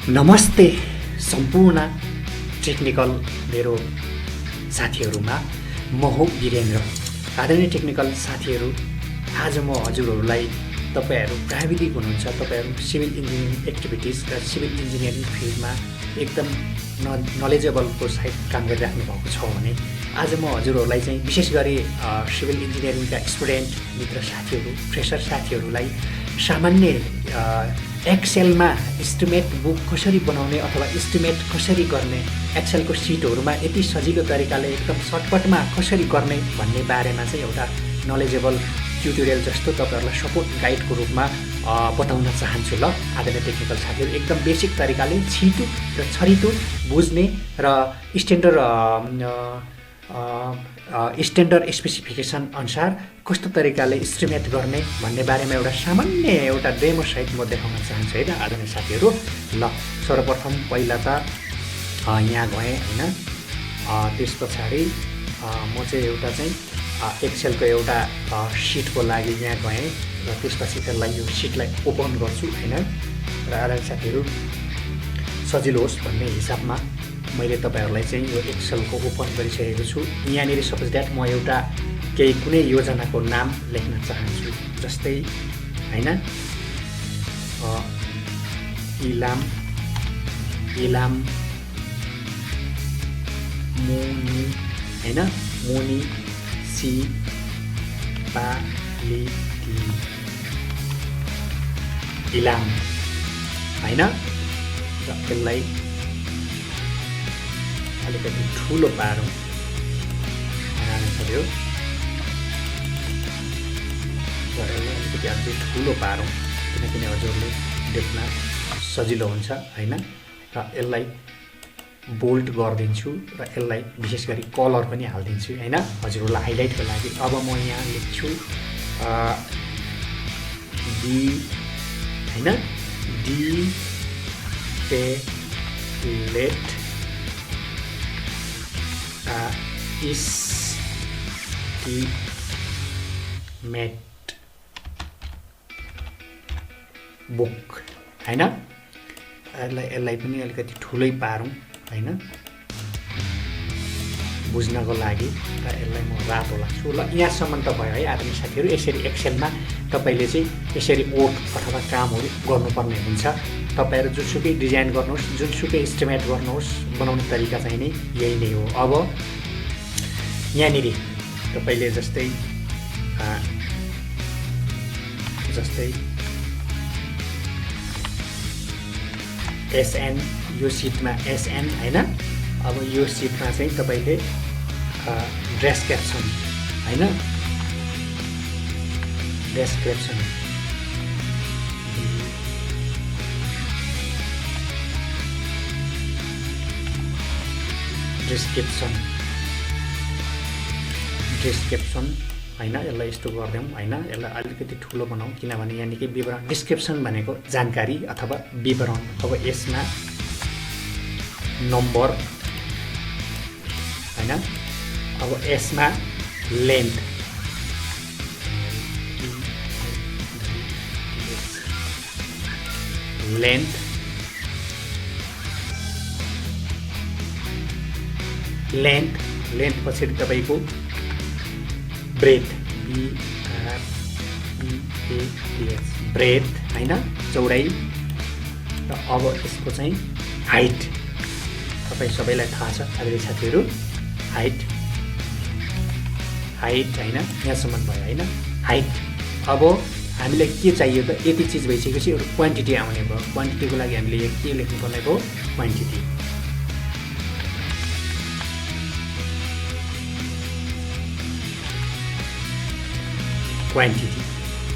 नमस्ते सम्पूर्ण टेक्निकल मेरो साथीहरुमा म हो वीरेन्द्र। आदरणीय टेक्निकल साथीहरु, आज म हजुरहरुलाई तपाईहरु प्राविधिक हुनुहुन्छ, तपाईहरु सिभिल इन्जिनियरिङ एक्टिभिटिज र सिभिल इन्जिनियरिङ फिल्डमा एकदम नलेजेबलको साइड काम गरिराख्नु भएको छ भने आज म हजुरहरुलाई चाहिँ विशेष गरी सिभिल इन्जिनियरिङका स्टुडेन्ट मित्र साथीहरु, फ्रेशर साथीहरुलाई सामान्य एक्सेलमा एस्टिमेट बुक कसरी बनाउने अथवा एस्टिमेट कसरी गर्ने, एक्सेलको सिटहरुमा यति सजिलो तरिकाले एकदम सर्टकटमा कसरी गर्ने भन्ने बारेमा चाहिँ एउटा नलेजेबल ट्युटोरियल जस्तो तपाईहरुलाई सपोर्ट गाइडको रूपमा बताउन चाहन्छु। ल आदरणीय टेक्निकल साथीहरु, एकदम बेसिक तरिकाले छिटो र छरितो बुझ्ने र स्ट्यान्डर्ड स्पेसिफिकेसन अनुसार कस्तो तरिकाले एस्टिमेट गर्ने भन्ने बारेमा एउटा डेमो सहित म देखाउन चाहन्छु हैन आदरणीय साथीहरु। ल सर्वप्रथम पहिला त यहाँ गएँ हैन, त्यसपछि म चाहिँ एउटा चाहिँ एक्सेलको एउटा सिटको लागि यहाँ गएँ र त्यसपछि त्यसलाई यो सिटलाई ओपन गर्छु हैन। र आदरणीय साथीहरु, सजिलो होस् भन्ने हिसाबमा मैले तपाईहरुलाई चाहिँ यो एक्सेलको ओपन गरिसकेको छु। यहाँनिर सपोज दैट म एउटा केही कुनै योजनाको नाम लेख्न चाहन्छु, जस्तै हैन इलाम मुनि हैन मुनिसिपालिटी इलाम हैन। र यसलाई अलिकति ठुलो पारौँ सक्यो, र यसलाई अलिकति अझै ठुलो पारौँ किनकि हजुरले देख्न सजिलो हुन्छ हैन। र यसलाई बोल्ड गरिदिन्छु र यसलाई विशेष गरी कलर पनि हालिदिन्छु हैन हजुरहरूलाई हाइलाइटको लागि। अब म यहाँ लेख्छु डी हैन डिटेलेट एस्टिमेट बुक हैन। यसलाई पनि अलिकति ठुलै पारौँ हैन बुझ्नको लागि, र यसलाई म रातो लाग्छु। ल यहाँसम्म त भयो है आदरणीय साथीहरु। यसरी एक्सेलमा तपाईले चाहिँ यसरी वर्क अथवा कामहरु गर्नुपर्ने हुन्छ। तपाईहरु जुनसुकै डिजाइन गर्नुहोस्, जुनसुकै एस्टिमेट गर्नुहोस्, बनाउने तरिका चाहिँ नै यही नै हो। अब यहाँनिर तपाईले जस्तै एसएन यो सिटमा एसएन हैन। अब यो सिटमा चाहिँ तपाईले डेस्क्रिप्सन हैन, डेस्क्रिप्सन हैन। यसलाई यस्तो गर्दैम हैन, यसलाई अलिकति ठुलो बनाऊ किनभने यहाँ निकै विवरण, डिस्क्रिप्सन भनेको जानकारी अथवा विवरण। अब यसमा नम्बर हैन। अब यसमा लेन्थ पछि तपाईको ब्रेथ ब्रेथ हैन, चौडाइ। र अब यसको चाहिँ हाइट तपाई सबैलाई थाहा छ आदरणीय साथीहरु, हाइट हैन। यहाँसम्म भयो हैन हाइट। अब हामीलाई के चाहियो त, यति चीज भइसकेपछि एउटा क्वान्टिटी आउने भयो। क्वान्टिटीको लागि हामीले यहाँ के लेख्नु पर्ने भयो, क्वान्टिटी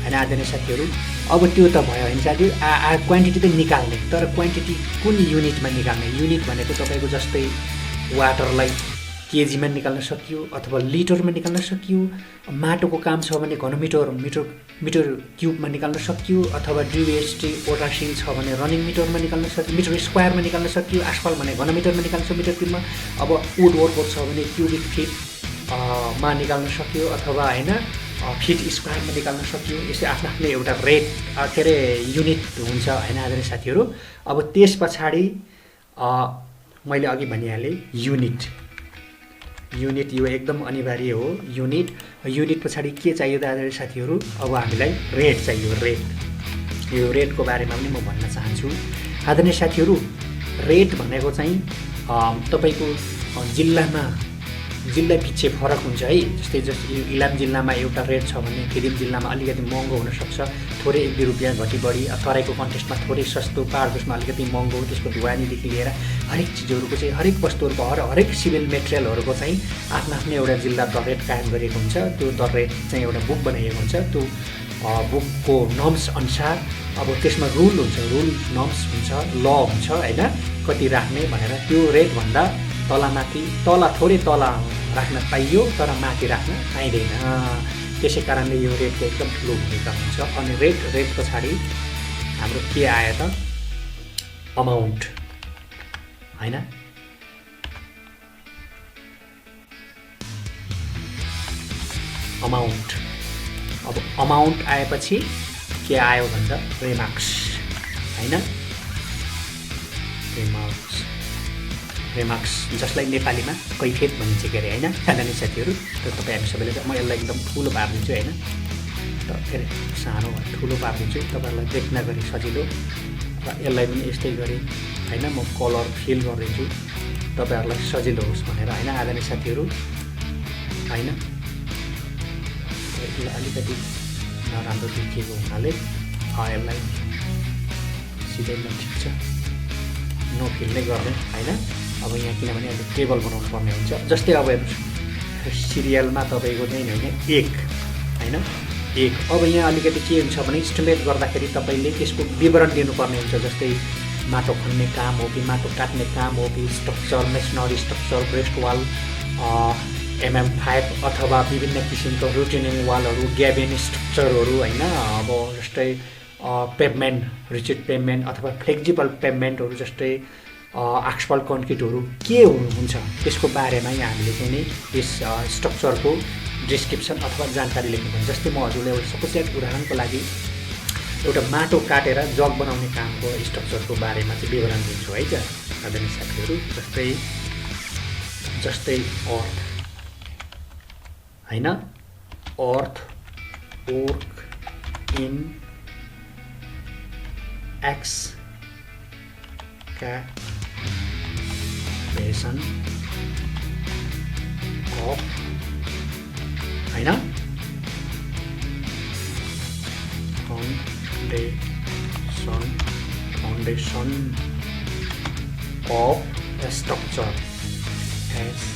हैन आदरणीय साथीहरु। अब त्यो त भयो हैन साथीहरु, क्वान्टिटी त निकाल्ने, तर क्वान्टिटी कुन युनिटमा निकाल्ने? युनिट भनेको तपाईको जस्तै वाटरलाई केजीमा निकाल्न सकियो अथवा लिटरमा निकाल्न सकियो, माटोको काम छ भने मिटर क्युबमा निकाल्न सकियो, अथवा ड्युएसटी पोटासिङ छ भने रनिङ मिटरमा निकाल्न सकियो, मिटर स्क्वायरमा निकाल्न सकियो, आसफल भने घनमिटरमा निकाल्न सकियो मिटर क्युबमा। अब वुड वर्कहरु छ भने क्युबिक फिट मा निकाल्न सकियो, अथवा हैन फिट स्क्वायरमा निकाल्न सकियो। यसै आफ्नो आफ्नो एउटा रेट के अरे युनिट हुन्छ होइन आदरणीय साथीहरू। अब त्यस पछाडि मैले अघि भनिहालेँ युनिट यो एकदम अनिवार्य हो। युनिट पछाडि के चाहियो त आदरणीय साथीहरू? अब हामीलाई रेट चाहियो। यो रेटको बारेमा पनि म भन्न चाहन्छु आदरणीय साथीहरू। रेट भनेको चाहिँ तपाईँको जिल्ला पछि फरक हुन्छ है। जस्तै इलाम जिल्लामा एउटा रेट छ भने फिलिम जिल्लामा अलिकति महँगो हुनसक्छ, थोरै 1-2 रुपियाँ घटी बढी। तराईको कन्टेस्टमा थोरै सस्तो, पाहाडमा अलिकति महँगो। त्यसको ढुवानीदेखि लिएर हरेक चिजहरूको चाहिँ हरेक वस्तुहरूको हरेक सिभिल मेटेरियलहरूको चाहिँ आफ्नो आफ्नो एउटा जिल्ला दर रेट कायम गरिएको हुन्छ। त्यो दर रेट चाहिँ एउटा बुक बनाइएको हुन्छ। त्यो बुकको नर्म्स अनुसार अब त्यसमा रुल नर्म्स हुन्छ, ल हुन्छ होइन, कति राख्ने भनेर। त्यो रेटभन्दा थोरै तल राख्न पाइयो तर माथि राख्न पाइँदैन। त्यसै कारणले यो रेटको एकदम ठुलो भूमिका हुन्छ। अनि रेट पछाडि हाम्रो के आयो त? अमाउन्ट होइन। अब अमाउन्ट आएपछि के आयो भन्दा रेमार्क्स होइन। रेमार्क्स जसलाई नेपालीमा कैफियत भनिन्छ के अरे होइन आदरणीय साथीहरू। र तपाईँ हामी सबैले म यसलाई एकदम ठुलो पारिदिन्छु होइन, के अरे सानो ठुलो पारिदिन्छु तपाईँहरूलाई देख्न गरी सजिलो। र यसलाई पनि यस्तै गरी होइन म कलर फिल गरिदिन्छु तपाईँहरूलाई सजिलो होस् भनेर होइन आदरणीय साथीहरू होइन। यसलाई अलिकति नराम्रो देखिएको हुनाले यसलाई सिधैमा ठिक छ नो फिल नै गर्ने होइन। अब यहाँ किनभने अहिले टेबल बनाउनु पर्ने हुन्छ। जस्तै अब सिरियलमा तपाईँको चाहिँ होइन होइन। अब यहाँ अलिकति के हुन्छ भने इस्टिमेट गर्दाखेरि तपाईँले त्यसको विवरण दिनुपर्ने हुन्छ। जस्तै माटो खन्ने काम हो कि माटो काट्ने काम हो कि structure, masonry structure, breast wall, MM5 अथवा विभिन्न किसिमको रुटेनिङ वालहरू, ग्याबिन स्ट्रक्चरहरू होइन। अब जस्तै पेभमेन्ट, रिजिड पेभमेन्ट अथवा फ्लेक्जिबल पेभमेन्टहरू जस्तै आस्फल्ट कन्क्रिटहरू के हुन्छ त्यसको बारेमा हामीले चाहिँ नि यस स्ट्रक्चरको डिस्क्रिप्सन अथवा जानकारी लेख्नुपर्छ। जस्तै म हजुरलाई एउटा सपोज उदाहरणको लागि एउटा माटो काटेर जग बनाउने कामको स्ट्रक्चरको बारेमा चाहिँ विवरण दिन्छु है त आदरणीय साथीहरू। जस्तै अर्थ होइन, अर्थ वर्क इन एक्सकाभेसन अफ होइन फाउन्डेसन अफ स्ट्रक्चर SFC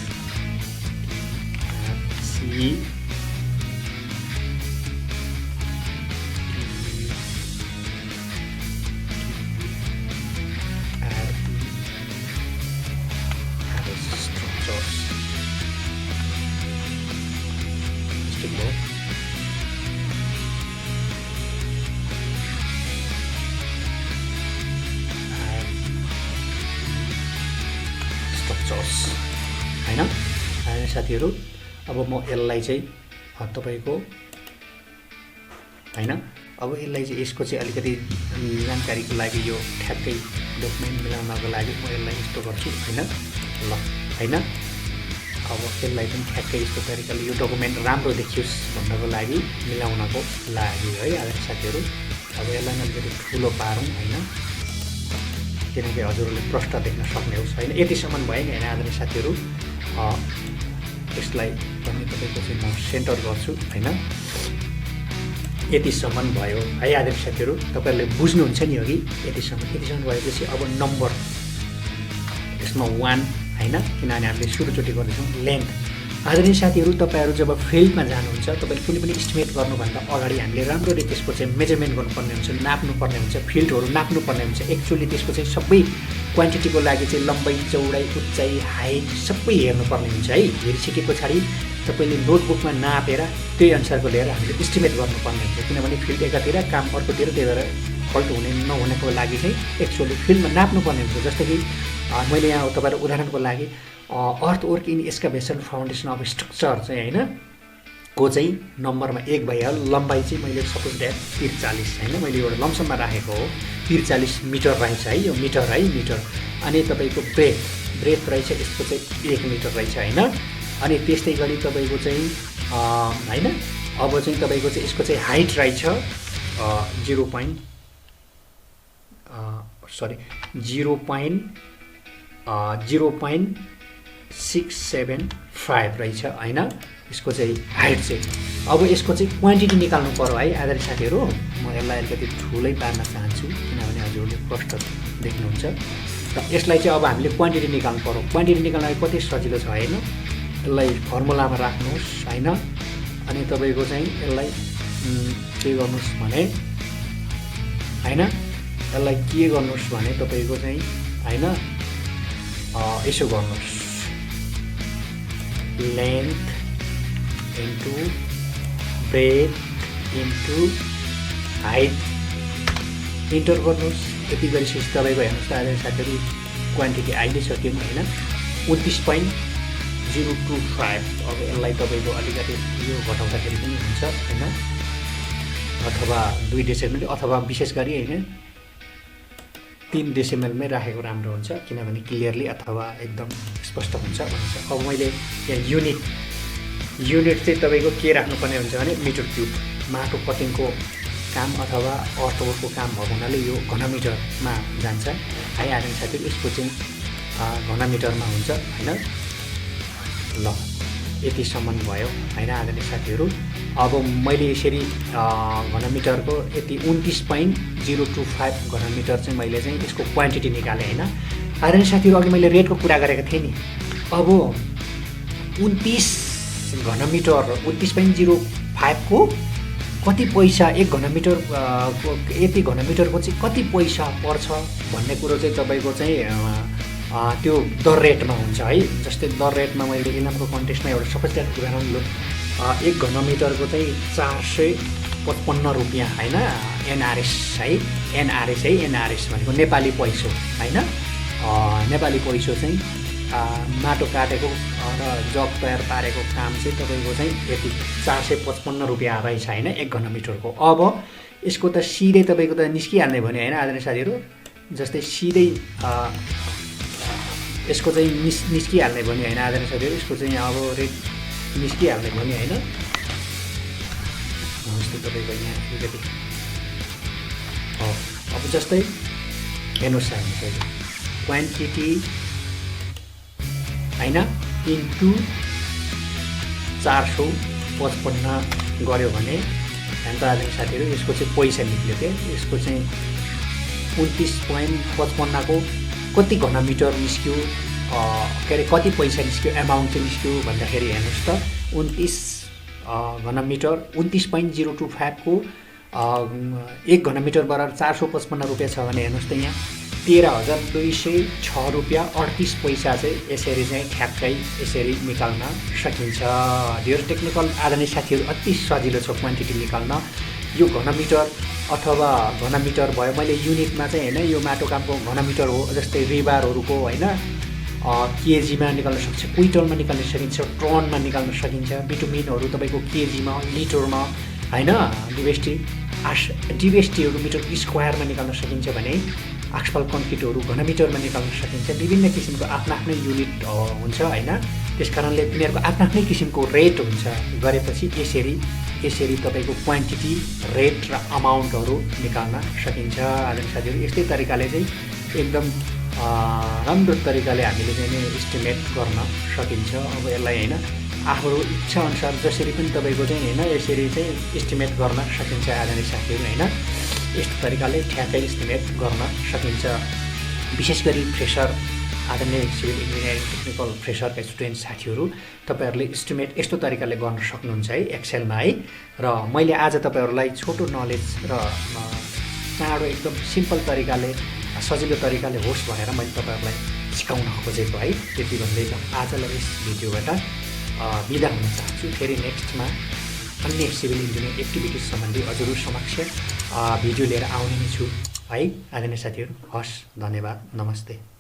होइन साथीहरू। अब म यसलाई चाहिँ तपाईँको होइन अब यसलाई चाहिँ यसको चाहिँ अलिकति जानकारीको लागि यो ठ्याक्कै डकुमेन्ट मिलाउनको लागि म यसलाई यस्तो गर्छु होइन ल होइन। अब यसलाई पनि ठ्याक्कै यस्तो तरिकाले यो डकुमेन्ट राम्रो देखियोस् भन्नको लागि मिलाउनको लागि है आदरणीय साथीहरू। अब यसलाई अलिकति ठुलो पारौँ होइन किनकि हजुरहरूले प्रष्ट देख्न सक्ने होस् होइन। यतिसम्म भयो नि होइन आदरणीय साथीहरू। यसलाई पनि तपाईँको चाहिँ म सेन्टर गर्छु होइन। यतिसम्म भयो है आदरणीय साथीहरू। तपाईँहरूले बुझ्नुहुन्छ नि अघि यतिसम्म भएपछि अब नम्बर यसमा 1 होइन किनभने हामीले सुरुचोटि गर्दैछौँ। लेन्थ आदरणीय साथीहरू तपाईँहरू जब फिल्डमा जानुहुन्छ तपाईँले कुनै पनि इस्टिमेट गर्नुभन्दा अगाडि हामीले राम्ररी त्यसको चाहिँ मेजरमेन्ट गर्नुपर्ने हुन्छ, नाप्नुपर्ने हुन्छ, फिल्डहरू नाप्नुपर्ने हुन्छ। एक्चुअली त्यसको चाहिँ सबै क्वान्टिटीको लागि चाहिँ लम्बाइ, चौडाइ, उचाइ, हाइट सबै हेर्नुपर्ने हुन्छ है। हेरिसके पछाडि तपाईँले नोटबुकमा नापेर त्यही अनुसारको लिएर हामीले इस्टिमेट गर्नुपर्ने हुन्छ किनभने फिल्ड एकातिर काम अर्कोतिर, त्यही भएर फल्ट हुने नहुनेको लागि चाहिँ एक्चुअली फिल्डमा नाप्नुपर्ने हुन्छ। जस्तै कि मैले यहाँ तपाईँलाई उदाहरणको लागि अर्थ work in excavation foundation of structure चाहिँ होइन को चाहिँ नम्बरमा 1 भइहाल्यो। लम्बाइ चाहिँ मैले सपोज द्याट 43 हैन, मैले एउटा लम्सममा राखेको हो। 43 मिटर रहेछ है, यो मिटर है, मिटर। अनि तपाईको ब्रेथ रहेछ यसको चाहिँ 1 मिटर रहेछ हैन। अनि त्यस्तै गरी तपाईको चाहिँ हैन, अब चाहिँ तपाईको चाहिँ यसको चाहिँ हाइट रहेछ 0.675 रहेछ हैन, यसको चाहिँ हाइट चाहिँ। अब यसको चाहिँ क्वान्टिटी निकाल्नु पर्यो है आदरणीय साथीहरू। म यसलाई अलिकति ठुलै पार्न चाहन्छु किनभने हजुरले प्रष्ट देख्नुहुन्छ। र यसलाई चाहिँ अब हामीले क्वान्टिटी निकाल्नु पर्यो। क्वान्टिटी निकाल्नलाई कति सजिलो छ हैन, यसलाई फर्मुलामा राख्नुहोस् हैन। अनि तपाईको चाहिँ यसलाई के गर्नुहोस् भने हैन, यसलाई के गर्नुहोस् भने तपाईको चाहिँ हैन यसो गर्नुहोस्, length into breadth into height enter गर्नुहोस्। यति गरिसकेपछि तपाईँको हेर्नुहोस् त आदरणीय साथीहरू क्वान्टिटी आइ नै सक्यो हैन, 29.025। अब यसलाई तपाईँको अलिकति यो घटाउँदाखेरि पनि हुन्छ हैन, अथवा 2 डेसिमल अथवा विशेष गरी हैन 3 डेसिमलमै राखेको राम्रो हुन्छ किनभने क्लियरली अथवा एकदम स्पष्ट हुन्छ भन्छ। अब मैले यहाँ युनिट चाहिँ तपाईँको के राख्नुपर्ने हुन्छ भने मिटर क्युब। माटो कटिङको काम अथवा अर्थवर्कको काम भएको हुनाले यो घनमिटरमा जान्छ है आदरणीय साथीहरू। यसको चाहिँ घनमिटरमा हुन्छ हैन। ल यतिसम्म भयो हैन आदरणीय साथीहरू। अब मैले यसरी घनमिटरको यति 29.025 घनमिटर चाहिँ मैले चाहिँ यसको क्वान्टिटी निकालेँ हैन आदरणीय साथीहरू। अघि मैले रेटको कुरा गरेको थिएँ नि। अब 29 घनमिटर 29.05 को कति पैसा, 1 घनमिटर यति घनमिटरको चाहिँ कति पैसा पर्छ भन्ने कुरो चाहिँ तपाईँको चाहिँ त्यो दर रेटमा हुन्छ है। जस्तै दर रेटमा मैले इनामको कन्टेस्टमा एउटा सपोज उदाहरण लो 1 घनमिटरको चाहिँ 455 रुपियाँ हैन, एनआरएस है, एनआरएस भनेको नेपाली पैसो हैन। नेपाली पैसो चाहिँ माटो काटेको र जग तयार पारेको काम चाहिँ तपाईँको चाहिँ यति 455 रुपियाँ रहेछ हैन 1 घनमिटरको। अब यसको त सिधै तपाईँको त निस्किहाल्ने भने हैन आदरणीय साथीहरू। जस्तै सिधै यसको चाहिँ निस्किहाल्ने भने हैन आदरणीय साथीहरू। यसको चाहिँ अब रेट निस्किहाल्ने भने हैन। जस्तै तपाईँको यहाँ अलिकति अब जस्तै हेर्नुहोस् क्वान्टिटी हैन इन्टु 455 गऱ्यो भने हैन त आदरणीय साथीहरू यसको चाहिँ पैसा निक्ल्यो के। यसको चाहिँ 29.55 को कति घनमिटर निस्क्यो, के अरे कति पैसा निस्क्यो, एमाउन्ट चाहिँ निस्क्यो भन्दाखेरि हेर्नुहोस् त 29 घनमिटर 29.025 को 1 घनमिटर बराबर 455 रुपियाँ छ भने हेर्नुहोस् त यहाँ 13,206 रुपियाँ 38 पैसा चाहिँ यसरी चाहिँ ठ्याक्कै यसरी निकाल्न सकिन्छ। डियर टेक्निकल आदरणीय साथीहरू अति सजिलो छ क्वान्टिटी निकाल्न। यो घनमिटर अथवा घनमिटर भयो, मैले युनिटमा चाहिँ हैन यो माटो कामको घनमिटर हो। जस्तै रिबारहरूको हैन केजीमा निकाल्न सक्छ, क्विन्टलमा निकाल्न सकिन्छ, टनमा निकाल्न सकिन्छ। बिटुमिनहरू तपाईँको केजीमा लिटरमा हैन, डिभेस्टीहरू मिटर स्क्वायरमा निकाल्न सकिन्छ भने आस्फल्ट कन्क्रिटहरू घनमिटरमा निकाल्न सकिन्छ। विभिन्न किसिमको आफ्नै युनिट हुन्छ हैन। त्यसकारणले तिनीहरूको आफ्नै किसिमको रेट हुन्छ। गरेपछि यसरी तपाईँको क्वान्टिटी, रेट र अमाउन्टहरू निकाल्न सकिन्छ आदरणीय साथीहरू। यस्तै तरिकाले चाहिँ एकदम राम्रो तरिकाले हामीले चाहिँ एस्टिमेट गर्न सकिन्छ। अब यसलाई हैन आफ्नो इच्छा अनुसार जसरी पनि तपाईँको चाहिँ हैन यसरी चाहिँ एस्टिमेट गर्न सकिन्छ आदरणीय साथीहरू हैन। यस्तो तरिकाले ठ्याक्कै एस्टिमेट गर्न सकिन्छ। विशेष गरी फ्रेसर आदरणीय सिभिल इन्जिनियरिङ टेक्निकल फ्रेसरका स्टुडेन्ट साथीहरू तपाईँहरूले एस्टिमेट यस्तो तरिकाले गर्न सक्नुहुन्छ है एक्सेलमा है। र मैले आज तपाईँहरूलाई छोटो नलेज र चाँडो एकदम सिम्पल तरिकाले सजिलो तरिकाले होस् भनेर मैले तपाईँहरूलाई सिकाउन खोजेको है। त्यति भन्दै आजलाई यस भिडियोबाट बिदा हुन चाहन्छु। फेरि नेक्स्टमा अन्य सिभिल इन्जिनियरिङ एक्टिभिटिज सम्बन्धी हजुरहरू समक्ष भिडियो लिएर आउने नै छु है आदरणीय साथीहरू। हस्, धन्यवाद, नमस्ते।